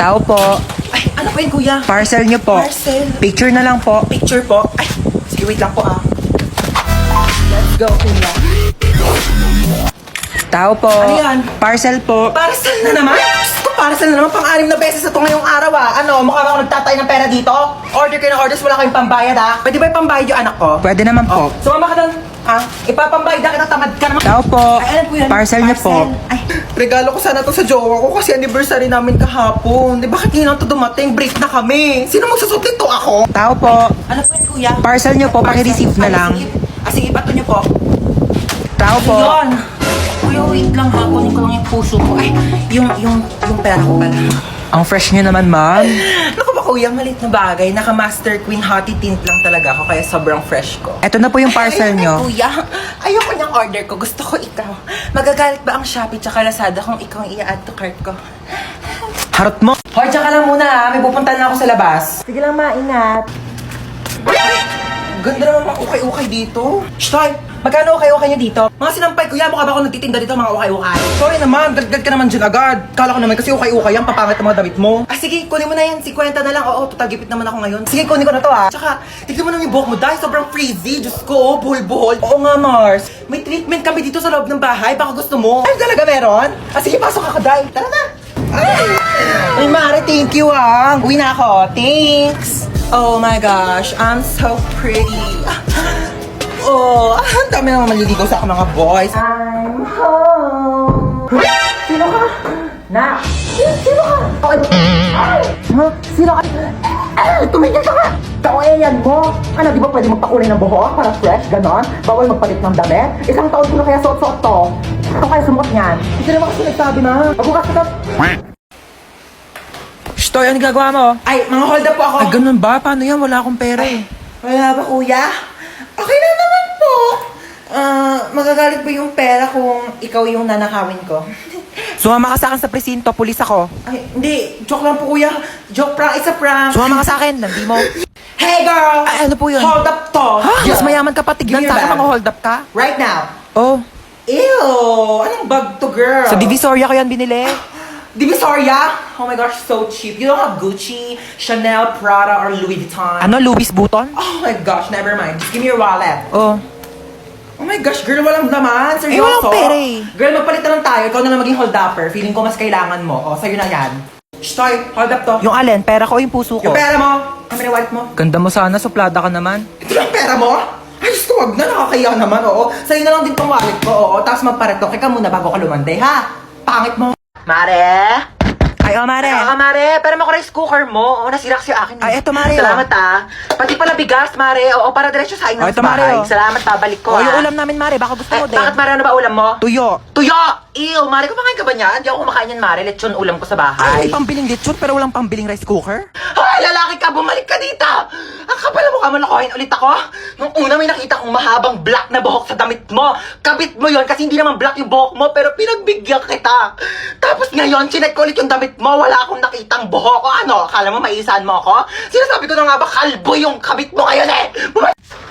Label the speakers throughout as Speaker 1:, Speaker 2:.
Speaker 1: Tao po.
Speaker 2: Ay, ano po yun, kuya?
Speaker 1: Parcel nyo po.
Speaker 2: Parcel.
Speaker 1: Picture na lang po.
Speaker 2: Picture po. Ay, sige, wait lang po Let's go, kuya.
Speaker 1: Tao po.
Speaker 2: Ano yan?
Speaker 1: Parcel po.
Speaker 2: Parcel na naman? Diyos ko, parcel na naman. Pang-anim na beses na ito ngayong araw, Ano, mukha ba ako nagtatay ng pera dito? Order kayo ng orders, wala kayong pambayad, Pwede ba yung pambayad yung anak ko?
Speaker 1: Pwede naman po.
Speaker 2: Sumama ka doon, Ipapambayad na kita, tamad ka naman.
Speaker 1: Tao po.
Speaker 2: Ay, alam ko yan.
Speaker 1: Parcel nyo po.
Speaker 2: Ay, regalo ko sana to sa jowa ko kasi anniversary namin kahapon. Di bakit ngayon to dumating? Break na kami. Sino magsusuplit to ako?
Speaker 1: Tao po.
Speaker 2: Ano po yan, kuya?
Speaker 1: Parcel nyo po, paki-receive na lang.
Speaker 2: Sige, bato nyo po.
Speaker 1: Tao po.
Speaker 2: Yun. Kuya, wait lang ha. Kunin ko lang yung puso ko. Ay, yung pera ko pala.
Speaker 1: Ang fresh nyo naman, ma'am.
Speaker 2: Naku ba, kuya, malit na bagay. Naka-Master Queen Hottie Tint lang talaga ako, kaya sobrang fresh ko.
Speaker 1: Eto na po yung parcel
Speaker 2: Ay,
Speaker 1: nyo.
Speaker 2: kuya, ayoko niyang order ko. Gusto ko ikaw. Magagalit ba ang Shopee tsaka Lazada kung ikaw ang i-add to cart ko?
Speaker 1: Harot mo.
Speaker 2: Hoy, tsaka lang muna May pupunta na ako sa labas. Sige lang, maingat. Ganda naman mga ukay-ukay dito. Shtoy, magkano ukay-ukay niyo dito? Mga sinampay, kuya, mukha ba ako nagtitinda dito mga ukay-ukay? Sorry naman, dagdag ka naman dyan agad. Kala ko naman kasi ukay-ukay yan, papangit ang mga damit mo. Sige, kunin mo na yan, 50 na lang. Oo, total gipit naman ako ngayon. Sige, kunin ko na to Tsaka, tignan mo naman yung buhok mo dahil sobrang frizzy. Diyos ko, buhol-buhol. Oo nga, Mars. May treatment kami dito sa loob ng bahay, baka gusto mo. Ay, talaga meron? Sige, pasok ka, Day. Tara na. Ay, Mare, thank you Uwi na ako. Thanks. Oh my gosh, I'm so pretty. Ang dami naman maliligaw sa akin mga boys. I'm home. Sino ka? Sino ka? Sino ka? Tumigil ka nga! Kawayan mo! Di ba pwede magpakulay ng buhok para fresh, ganon? Bawal magpalit ng damit? Isang taon ko na kaya suot-suot to. Ito kaya sumukot niyan. Hindi naman kasi nagsabi na. Magbukas ka to.
Speaker 1: Shtoy, ano ginagawa mo?
Speaker 2: Ay, mga hold up po ako.
Speaker 1: Ay, ganun ba? Paano yan? Wala akong pera eh.
Speaker 2: Wala ba, kuya? Okay lang naman po. Magagalit ba yung pera kung ikaw yung nanakawin ko?
Speaker 1: Sumama ka sa akin sa presinto, pulis ako.
Speaker 2: Ay, hindi. Joke lang po, kuya. Joke prank. It's a prank.
Speaker 1: Sumama ka sa akin, hindi mo.
Speaker 2: Hey, girl!
Speaker 1: Ay, ano po yun?
Speaker 2: Hold up to.
Speaker 1: Ha? Mas mayaman ka pa, tignan
Speaker 2: Give me
Speaker 1: sa
Speaker 2: your
Speaker 1: akin,
Speaker 2: bag.
Speaker 1: mga hold up ka.
Speaker 2: Right now.
Speaker 1: Oh,
Speaker 2: Ew! Anong bag to, girl?
Speaker 1: sa Divisoria ko yan binili.
Speaker 2: Divisoria? Oh my gosh, so cheap. You don't have Gucci, Chanel, Prada, or Louis Vuitton?
Speaker 1: Ano, Louis Vuitton?
Speaker 2: Oh my gosh, never mind. Just give me your wallet.
Speaker 1: Oh.
Speaker 2: Oh my gosh, girl, walang laman. Seryoso?
Speaker 1: walang pera eh.
Speaker 2: Girl, magpalit na lang tayo. Ikaw na lang maging hold-upper. Feeling ko mas kailangan mo. O, sa'yo na yan. Shtoy, hold up to.
Speaker 1: Yung alin, pera ko o yung puso ko?
Speaker 2: Yung pera mo. Kami na wallet mo.
Speaker 1: Ganda mo sana, suplada ka naman.
Speaker 2: Ito lang pera mo? Ay, Diyos ko, wag na. Nakakaya naman, oo. Sa'yo na lang din tong wallet ko, oo. Tapos magparetoke ka muna bago ka lumanday, ha? Pangit mo. Mare?
Speaker 1: Ay, oh, Mare.
Speaker 2: Ay, Mare, pero mo rice cooker mo. Oo, nasira kasi akin.
Speaker 1: Ay, eto, Mare,
Speaker 2: Salamat, Pati pala bigas, Mare. Oo, para diretso sa
Speaker 1: Oh,
Speaker 2: inyo
Speaker 1: eto,
Speaker 2: sa bahay.
Speaker 1: Mare, oh.
Speaker 2: Salamat, babalik ko,
Speaker 1: Oh, yung ulam namin, Mare, baka gusto mo din.
Speaker 2: Bakit, Mare, ano ba ulam mo?
Speaker 1: Tuyo.
Speaker 2: Tuyo! Ew, Mare, kumakain ka ba niyan? Hindi ako kumakain yan, Mare. Lechon ulam ko sa bahay.
Speaker 1: Ay, may pambiling lechon pero walang pambiling rice cooker.
Speaker 2: Hoy, lalaki ka! Bumalik ka dito! Ang kapal mo ka man nakuhain ulit ako. Nung una may nakita kong mahabang black na buhok sa damit mo. Kabit mo yon kasi hindi naman black yung buhok mo pero pinagbigyan kita. Tapos ngayon, chinek ko ulit yung damit mo. Wala akong nakitang buhok. O ano, akala mo maisahan mo ako? Sinasabi ko na nga ba, kalbo yung kabit mo ngayon eh!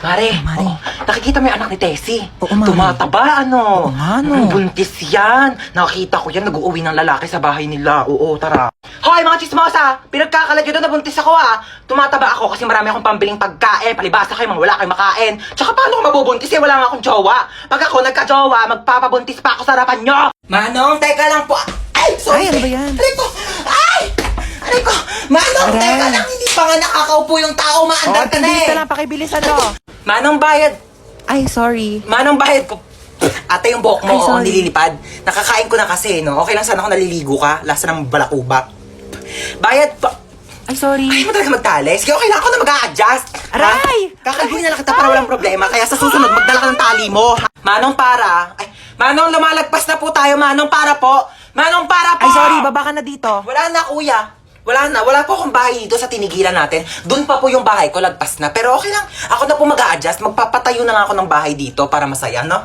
Speaker 2: Mare,
Speaker 1: Mare.
Speaker 2: nakikita mo yung anak ni Tessie?
Speaker 1: Oo, Mare.
Speaker 2: Tumataba, ano?
Speaker 1: Oo nga, no.
Speaker 2: Buntis yan. Nakita ko yan, nag-uuwi ng lalaki sa bahay nila. Oo, tara. Hoy, mga chismosa! Pinagkakalat yun doon, nabuntis ako Tumataba ako kasi marami akong pambiling pagkain. Palibasa kayo, mga wala kayong makain. Tsaka paano ko mabubuntis eh, wala nga akong jowa. Pag ako nagka-jowa, magpapabuntis pa ako sa harapan nyo. Manong, teka lang po. Ay, sorry.
Speaker 1: Ay, ano ba yan?
Speaker 2: Aray ko! Ay! Aray ko! Manong,
Speaker 1: Aray.
Speaker 2: teka lang. Hindi pa nga nakakaupo yung tao. Maandar ka na
Speaker 1: bilis
Speaker 2: eh.
Speaker 1: ka lang, pakibilisan mo.
Speaker 2: Manong bayad.
Speaker 1: Ay, sorry.
Speaker 2: Manong bayad ko. Ate, yung buhok mo,
Speaker 1: Ay, sorry.
Speaker 2: nililipad. Nakakain ko na kasi, no? Okay lang sana kung naliligo ka. Lasa ng balakubak. Bayad pa.
Speaker 1: Ay, sorry.
Speaker 2: Ay, mo talaga magtali. Sige, okay lang ako na mag-a-adjust.
Speaker 1: Aray!
Speaker 2: Kakalbuhin na lang kita para walang problema. Kaya sa susunod, magdala ka ng tali mo. Manong para. Ay, Manong, lumalagpas na po tayo. Manong para po. Manong para po.
Speaker 1: Ay, sorry, baba ka na dito.
Speaker 2: Wala na, kuya. Wala na. Wala po akong bahay dito sa tinigilan natin. Doon pa po yung bahay ko, lagpas na. Pero okay lang. Ako na po mag-a-adjust. Magpapatayo na nga ako ng bahay dito para masaya, no?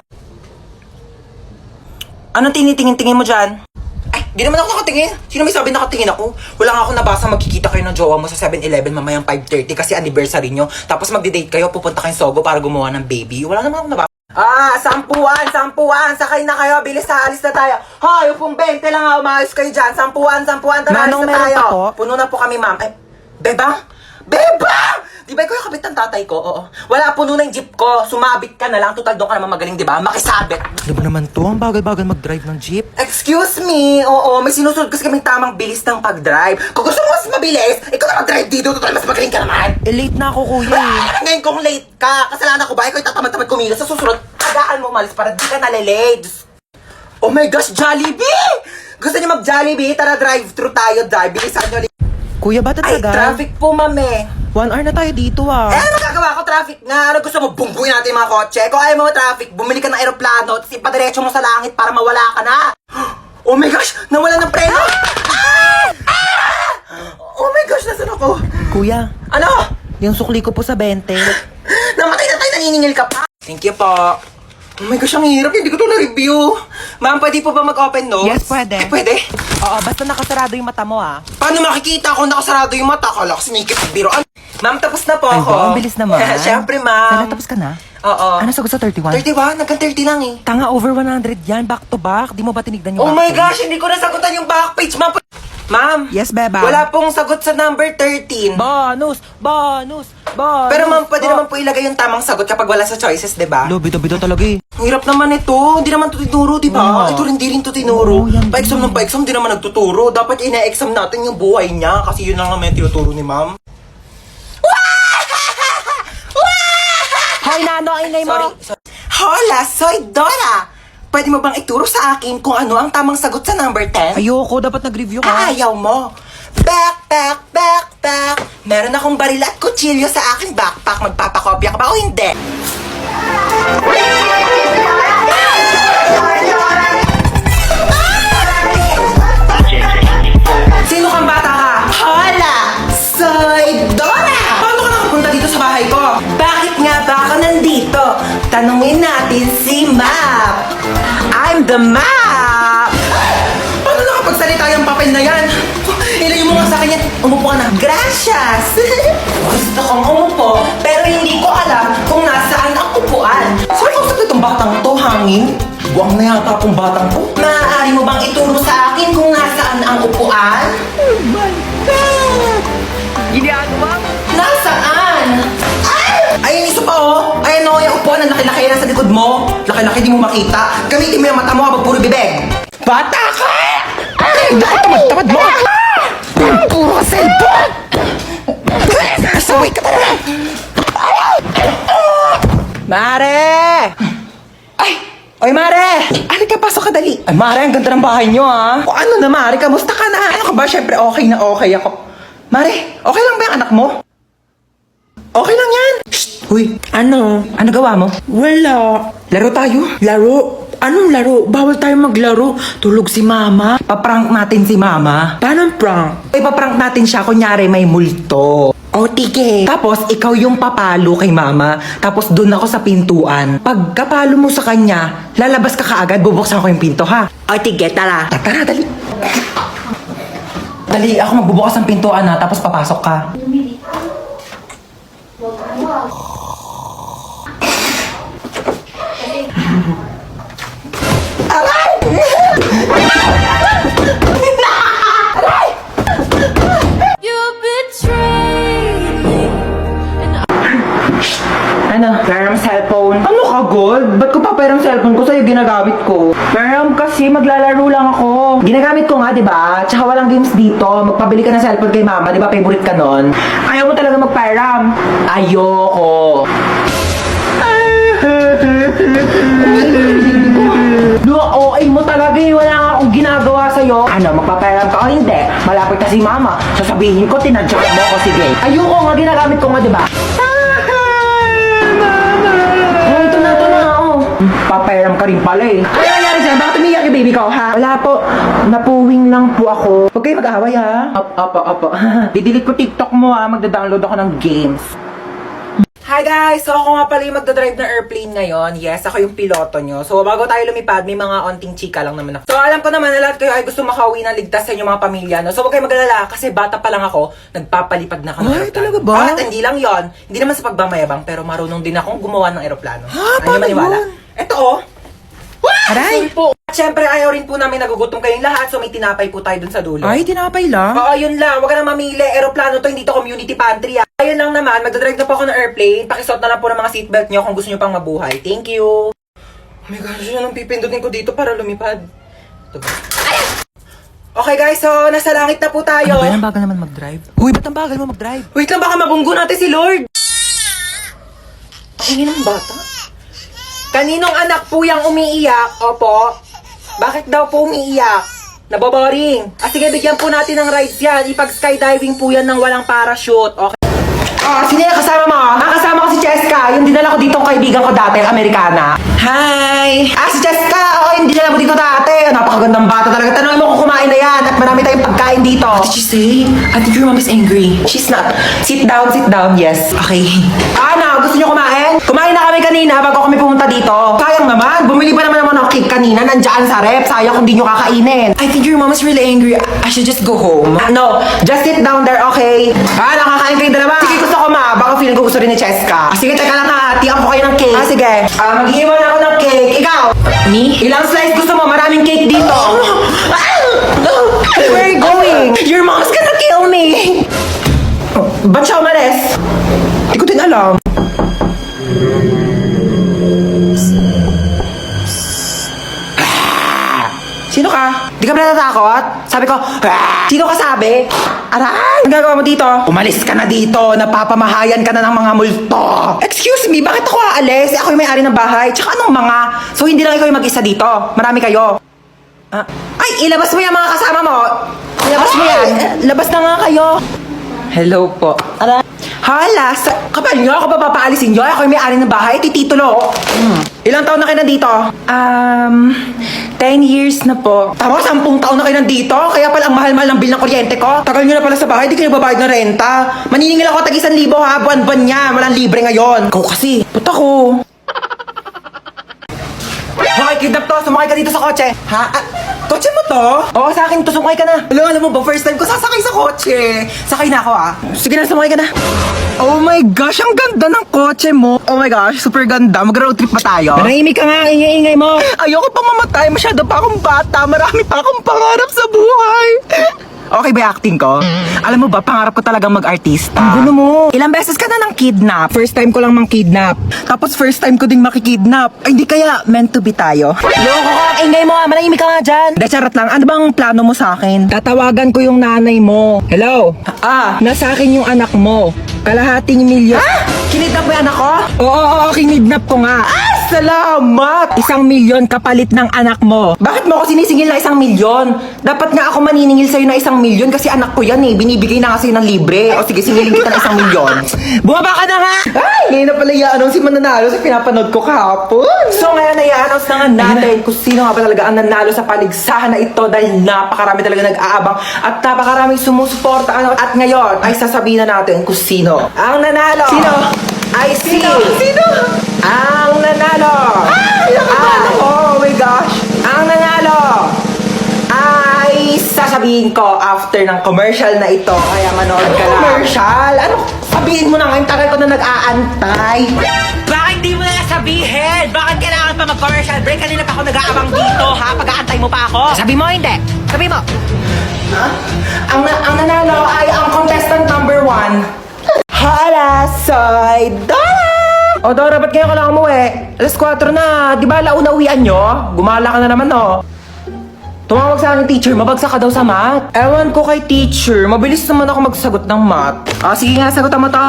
Speaker 2: Anong tinitingin-tingin mo dyan? Ay, di naman ako nakatingin. Sino may sabi nakatingin ako? Wala nga ako nabasa magkikita kayo ng jowa mo sa 7-Eleven mamayang 5:30 kasi anniversary nyo. Tapos magdi-date kayo, pupunta kayong Sogo para gumawa ng baby. Wala naman ako nabasa. Sampuan! Sakay na kayo, bilis na, alis na tayo. Hoy, upong 20 lang ha, umayos kayo dyan. Sampuan, tara, alis
Speaker 1: Manong,
Speaker 2: na
Speaker 1: meron
Speaker 2: tayo.
Speaker 1: pa po?
Speaker 2: Puno na po kami, ma'am. Ay, Bebang! Bebang! Di ba ikaw yung kabit ng tatay ko? Oo. Wala, puno na yung jeep ko. Sumabit ka na lang. Total, doon ka naman magaling, di ba? Makisabit.
Speaker 1: Di ba naman to? Ang bagal-bagal mag-drive ng jeep.
Speaker 2: Excuse me, oo, may sinusunod kasi kaming tamang bilis ng pag-drive. Kung gusto mo mas mabilis, ikaw na mag-drive dito, total mas magaling ka naman.
Speaker 1: Late na ako, kuya eh.
Speaker 2: Ngayon kung late ka, kasalanan ko ba? Ikaw yung tatamad-tamad kumilos. Sa susunod, tagaan mo umalis para di ka nalilate. Oh my gosh, Jollibee! Gusto niyo mag-Jollibee? Tara, drive-thru tayo, drive. Bilisan nyo.
Speaker 1: Kuya, ba't
Speaker 2: Ay,
Speaker 1: tagal?
Speaker 2: traffic po, mame.
Speaker 1: 1 hour na tayo dito ah.
Speaker 2: Ano gagawa ko? Traffic nga. Ano gusto mo? Bungguin natin yung mga kotse? Kung ayaw mo traffic, bumili ka ng aeroplano, tapos ipadiretso mo sa langit para mawala ka na. Oh my gosh! Nawala ng preno! Oh my gosh! Nasaan ako?
Speaker 1: Kuya,
Speaker 2: Ano?
Speaker 1: yung sukli ko po sa 20.
Speaker 2: Namatay na tayo, naniningil ka pa? Thank you po. Oh my gosh, ang hirap. Hindi ko to na-review. Ma'am, pwede po ba mag-open notes?
Speaker 1: Yes, pwede.
Speaker 2: Eh, pwede?
Speaker 1: Oo, basta nakasarado yung mata mo ah.
Speaker 2: Paano makikita kung nakasarado yung mata? Kala ko sinikip ang biroan. Ma'am, tapos na po
Speaker 1: Ay,
Speaker 2: ako.
Speaker 1: ba, ang bilis naman.
Speaker 2: Siyempre, ma'am.
Speaker 1: Sana tapos ka na?
Speaker 2: Oo.
Speaker 1: Ano sagot sa 31?
Speaker 2: 31? Hanggang 30 lang eh.
Speaker 1: Tanga, over 100 yan. Back to back. Di mo ba tinignan yung
Speaker 2: Oh
Speaker 1: back
Speaker 2: my
Speaker 1: page?
Speaker 2: gosh, hindi ko nasagutan yung back page, ma'am. Ma'am.
Speaker 1: Yes, beba.
Speaker 2: Wala pong sagot sa number 13.
Speaker 1: Bonus! Bonus! Bonus!
Speaker 2: Pero ma'am, pwede naman po ilagay yung tamang sagot kapag wala sa choices, di ba?
Speaker 1: Lo, bida-bida talaga eh.
Speaker 2: Ang hirap naman ito. Hindi naman ito tinuro, di ba?
Speaker 1: Oo.
Speaker 2: Ito rin, di rin ito tinuro.
Speaker 1: Oo, yan
Speaker 2: Pa-exam
Speaker 1: din.
Speaker 2: ng pa-exam, di naman nagtuturo. Dapat ina-exam natin yung buhay niya kasi yun lang naman yung tinuturo ni ma'am.
Speaker 1: Hoy, nano, ang ingay mo!
Speaker 2: Sorry. Hola, soy Dora! Pwede mo bang ituro sa akin kung ano ang tamang sagot sa number 10?
Speaker 1: Ayoko, dapat nag-review ka.
Speaker 2: Ayaw mo. Backpack. Meron akong baril at kutsilyo sa aking backpack. Magpapakopya ka ba o hindi? Sino kang bata ka? Hola! Soy Dora! Paano ka nakapunta dito sa bahay ko? Bakit nga ba ako nandito? Tanungin natin si Map. I'm the Map! Paano nakapagsalita yung papel na yan? Ilayo mo nga sa akin yan. Umupo ka na. Gracias! Gusto kong umupo, pero hindi ko alam kung nasaan ang upuan. Saan ko sa itong batang to, hangin? Buwang na yata akong batang to. Maaari mo bang ituro sa akin kung nasaan ang upuan? Oh my God!
Speaker 1: Ginagawa mo?
Speaker 2: Nasaan? Ay, isa pa oh! Ay, ano, yung upuan ang laki-laki na sa likod mo. Laki-laki, di mo makita. Gamitin mo yung mata mo habang puro bibig. Bata ka! Ay, naku, tamad-tamad mo! Puro cellphone! Asaway ka talaga! Mare! Ay! Oy, Mare! Halika, pasok ka dali. Ay, Mare, ang ganda ng bahay niyo, ha? O ano na, Mare? Kamusta ka na? Ano ka ba? Siyempre, okay na okay ako. Mare, okay lang ba yung anak mo? Okay lang yan. Shh! Uy,
Speaker 3: Ano?
Speaker 2: ano gawa mo?
Speaker 3: Wala.
Speaker 2: Laro tayo.
Speaker 3: Laro? Anong laro? Bawal tayo maglaro. Tulog si mama.
Speaker 2: Paprank natin si Mama.
Speaker 3: Paano prank?
Speaker 2: Ipaprank natin siya, kunyari may multo.
Speaker 3: O, tige.
Speaker 2: Tapos, ikaw yung papalo kay Mama. Tapos, dun ako sa pintuan. Pag kapalo mo sa kanya, lalabas ka kaagad, bubuksan ko yung pinto, ha?
Speaker 3: O, tige, tara.
Speaker 2: Tara, dali. Dali, ako magbubukas ng pintuan, ha? Tapos papasok ka.
Speaker 4: You betrayed me.
Speaker 2: Ano? Meron cellphone. Ano ka, God? Ba't ko papairang cellphone ko sa'yo ginagamit ko? Meron kasi maglalaro lang ako. Ginagamit ko nga, di ba? Tsaka walang games dito. Magpabili ka ng cellphone kay Mama, di ba? Favorite ka nun. Ayaw mo talaga magpairam. Ayoko. OA mo talaga eh. Wala nga akong ginagawa sa'yo. Ano, magpapairam ka o hindi? Malapit na si Mama. Sasabihin ko, tinadyak mo ako, sige. Ayoko nga, ginagamit ko nga, di ba? Oh, ito na, oh. Papairam ka rin pala eh. Ano nangyari sa'yo? Bakit umiyak yung baby ko, ha? Wala po. Napuwing lang po ako. Huwag kayo mag-away, ha? Opo. Didelete ko TikTok mo, ha? Magda-download ako ng games. Hi guys! So ako nga pala yung magdadrive ng airplane ngayon. Yes, ako yung piloto nyo. So bago tayo lumipad, may mga onting chika lang naman ako. So alam ko naman na lahat kayo ay gusto makauwi ng ligtas sa inyong mga pamilya. No? So huwag kayo mag-alala kasi bata pa lang ako, nagpapalipad na ako ng
Speaker 1: Ay,
Speaker 2: aeroplano.
Speaker 1: talaga ba?
Speaker 2: At hindi lang yon, hindi naman sa pagmamayabang, pero marunong din akong gumawa ng aeroplano.
Speaker 1: Ha?
Speaker 2: Ano
Speaker 1: Paano
Speaker 2: maniwala?
Speaker 1: yun?
Speaker 2: Eto oh.
Speaker 3: Aray!
Speaker 2: Sorry po. At syempre, ayaw rin po namin nagugutom kayong lahat, so may tinapay po tayo dun sa dulo.
Speaker 3: Ay, tinapay lang.
Speaker 2: Oo, yun lang. Huwag ka na mamili. Aeroplano to, hindi to community pantry. Ayun lang naman, magdadrive na po ako ng airplane. Pakisuot na lang po ng mga seatbelt nyo kung gusto nyo pang mabuhay. Thank you. Oh my gosh, yun ang pipindutin ko dito para lumipad. Ito ba? Okay guys, so nasa langit na po tayo.
Speaker 1: Ano ba yan? Ang bagal naman mag-drive. Uy, ba't ang bagal mo mag-drive?
Speaker 2: Wait lang, baka mabunggo natin si Lord. Ang ingin ng bata. Kaninong anak po yung umiiyak? Opo. Bakit daw po umiiyak? Naboboring. Sige, bigyan po natin ng rides yan. Ipag-skydiving po yan ng walang parachute. Okay. Sino yung kasama mo? Kasama ko si Cheska. Yung dinala ko dito ang kaibigan ko dati, ang Amerikana. Hi! Si Cheska! Oo, yung dinala ko dito dati. Napakagandang bata talaga. Tanongin mo kung kumain na yan. At marami tayong pagkain dito.
Speaker 3: What did you say? I think your mom is angry.
Speaker 2: She's not. Sit down, yes.
Speaker 3: Okay.
Speaker 2: Gusto nyo kumain? Kumain na kami kanina bago kami pumunta dito. Sayang naman, bumili pa naman ng cake kanina, nandiyan sa rep. Sayang kung di nyo kakainin.
Speaker 3: I think your mom is really angry. I should just go home.
Speaker 2: No, just sit down there, okay? Nakakain kayo dalawa. Sige, gusto ko baka feeling ko gusto rin ni Cheska. Sige, teka lang ha, tiyan ko kayo ng cake. Sige. Mag-iwan ako ng cake. Ikaw?
Speaker 3: Me?
Speaker 2: Ilang slice gusto mo? Maraming cake dito. Where are you going? Your mom's gonna kill me. Ba't siya umalis? Hindi ko din alam. Sino ka? Di ka ba natatakot? Sabi ko, sino ka sabi? Aray! Ang gagawa mo dito? Umalis ka na dito. Napapamahayan ka na ng mga multo. Excuse me, bakit ako aalis? Ako yung may-ari ng bahay. Tsaka anong mga? So hindi lang ikaw yung mag-isa dito. Marami kayo. Ay, ilabas mo yung mga kasama mo. Ilabas mo yan. Labas na nga kayo. Hello po. Aray. Hala, kapal nyo, ako ba papaalisin nyo? Ako yung may-ari ng bahay, titulo. Ilang taon na kayo nandito?
Speaker 3: 10 years na po.
Speaker 2: Tama, 10 taon na kayo nandito? Kaya pala ang mahal-mahal ng bill ng kuryente ko? Tagal nyo na pala sa bahay, di kayo babayad ng renta. Maniningil ako tag 1,000 ha, buwan-buwan niya. Walang libre ngayon.
Speaker 3: Ikaw kasi.
Speaker 2: Puta ko. Hoy, kidnap to. Sumakay ka dito sa kotse. Ha? Kotse mo to? Oo, sa akin to. Sumakay ka na. Alam mo ba, first time ko sasakay sa kotse. Sakay na ako Sige na, sumakay ka na. Oh my gosh, ang ganda ng kotse mo. Oh my gosh, super ganda. Mag-road trip pa tayo.
Speaker 3: Manahimik ka nga, ingay-ingay mo.
Speaker 2: Ayoko pa mamatay. Masyado pa akong bata. Marami pa akong pangarap sa buhay. Okay ba yung acting ko? Alam mo ba, pangarap ko talagang mag-artista.
Speaker 3: Ang gulo mo.
Speaker 2: Ilang beses ka na nang kidnap. First time ko lang mang kidnap. Tapos first time ko ding makikidnap. Ay, hindi kaya meant to be tayo.
Speaker 3: Loko ka, ingay mo. Manahimik ka nga dyan.
Speaker 2: De, charot lang. Ano bang plano mo sa akin?
Speaker 3: Tatawagan ko yung nanay mo. Hello? Nasa akin yung anak mo. Kalahating milyon.
Speaker 2: Kinidnap mo yung anak ko?
Speaker 3: Oo, kinidnap ko nga.
Speaker 2: Salamat!
Speaker 3: 1 milyon kapalit ng anak mo.
Speaker 2: Bakit mo ako sinisingil na 1 milyon? Dapat nga ako maniningil sa'yo na 1 milyon kasi anak ko yan eh. Binibigay na nga sa'yo ng libre. O sige, singilin kita ng 1 milyon.
Speaker 3: Bumaba ka na nga!
Speaker 2: Ay, ngayon na pala i-announce si mananalo sa pinapanood ko kahapon. So ngayon ay i-announce na nga natin kung sino nga ba talaga ang nanalo sa paligsahan na ito dahil napakarami talaga nag-aabang at napakaraming sumusuporta. At ngayon ay sasabihin na natin kung sino ang nanalo. Sino? Ay si... Sino? Ang nanalo! Oh my gosh! Ang nanalo! Ay sasabihin ko after ng commercial na ito. Kaya manood ka lang. Commercial? Ano? Sabihin mo na ngayon, tagal ko na nag-aantay.
Speaker 3: Bakit di mo na sabihin? Bakit kailangan pa mag-commercial break? Kanina pa ako nag-aabang dito, ha? Pag-aantay mo pa ako. Sabi mo, hindi. Sabi mo.
Speaker 2: Ang nanalo ay ang contestant number 1. Hala, soy Dora! O Dora, ba't kayo ka lang umuwi? Alas 4 na, di ba launa uwian nyo? Gumala ka na naman, no? Tumawag sa akin, teacher, mabagsak ka daw sa math. Ewan ko kay teacher, mabilis naman ako magsagot ng math. Sige nga, sagutan mo to.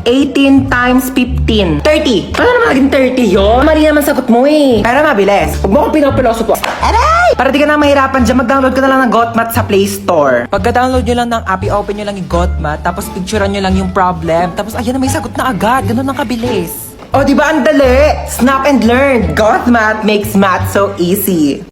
Speaker 2: 18 times 15. 30. Paano naman naging 30 yun? Mali naman sagot mo eh. Pero mabilis. Huwag mo akong pinopiloso po. Aray! Para di ka na mahirapan dyan, mag-download ka na lang ng GotMath sa Play Store.
Speaker 3: Pagka-download nyo lang ng app, i-open nyo lang yung GotMath, tapos picturean nyo lang yung problem, tapos ayan na, may sagot na agad. Ganun ang kabilis.
Speaker 2: Di ba ang dali? Snap and learn. GotMath makes math so easy.